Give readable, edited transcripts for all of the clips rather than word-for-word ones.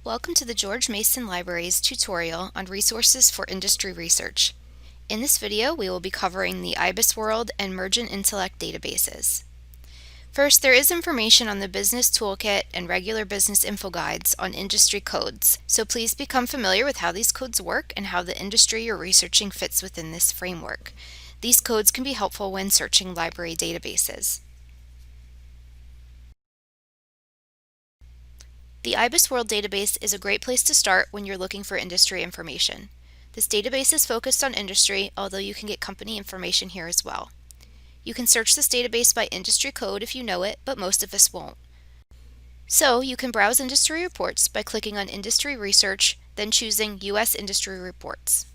Welcome to the George Mason Library's tutorial on resources for industry research. In this video, we will be covering the IBISWorld and Mergent Intellect databases. First, there is information on the Business Toolkit and regular business info guides on industry codes, so please become familiar with how these codes work and how the industry you're researching fits within this framework. These codes can be helpful when searching library databases. The IBISWorld database is a great place to start when you're looking for industry information. This database is focused on industry, although you can get company information here as well. You can search this database by industry code if you know it, but most of us won't. So you can browse industry reports by clicking on Industry Research, then choosing U.S. Industry Reports.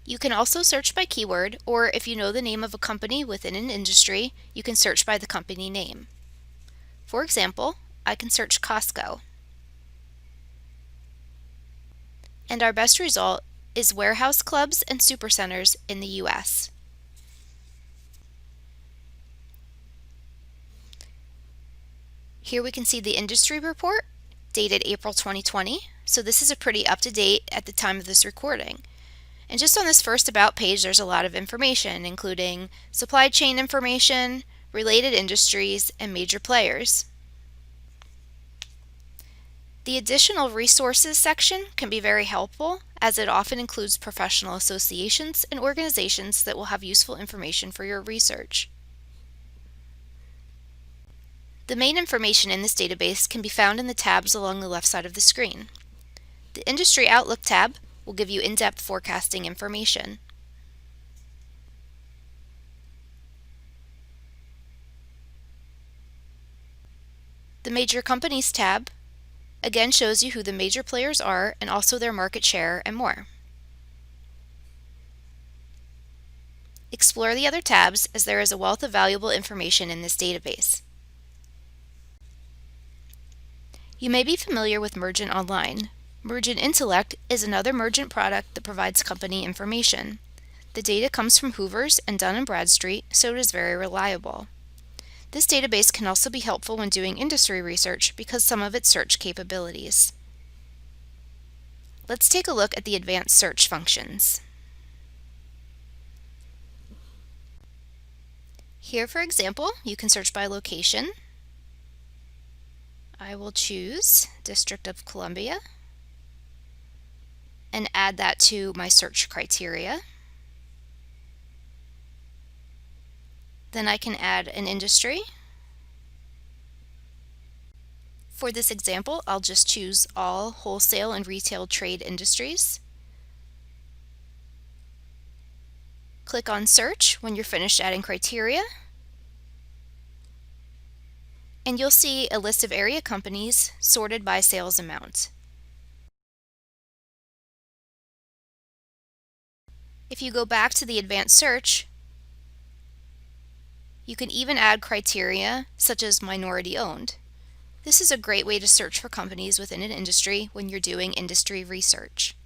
You can also search by keyword, or if you know the name of a company within an industry, you can search by the company name. For example, I can search Costco. And our best result is warehouse clubs and supercenters in the U.S. Here we can see the industry report dated April 2020, so this is a pretty up-to-date at the time of this recording. And just on this first About page, there's a lot of information, including supply chain information, related industries, and major players. The additional resources section can be very helpful, as it often includes professional associations and organizations that will have useful information for your research. The main information in this database can be found in the tabs along the left side of the screen. The Industry Outlook tab will give you in-depth forecasting information. The Major Companies tab again shows you who the major players are and also their market share and more. Explore the other tabs, as there is a wealth of valuable information in this database. You may be familiar with Mergent Online. Mergent Intellect is another Mergent product that provides company information. The data comes from Hoover's and Dun & Bradstreet, so it is very reliable. This database can also be helpful when doing industry research because some of its search capabilities. Let's take a look at the advanced search functions. Here, for example, you can search by location. I will choose District of Columbia and add that to my search criteria. Then I can add an industry. For this example, I'll just choose all wholesale and retail trade industries. Click on Search when you're finished adding criteria. And you'll see a list of area companies sorted by sales amount. If you go back to the advanced search, you can even add criteria such as minority owned. This is a great way to search for companies within an industry when you're doing industry research.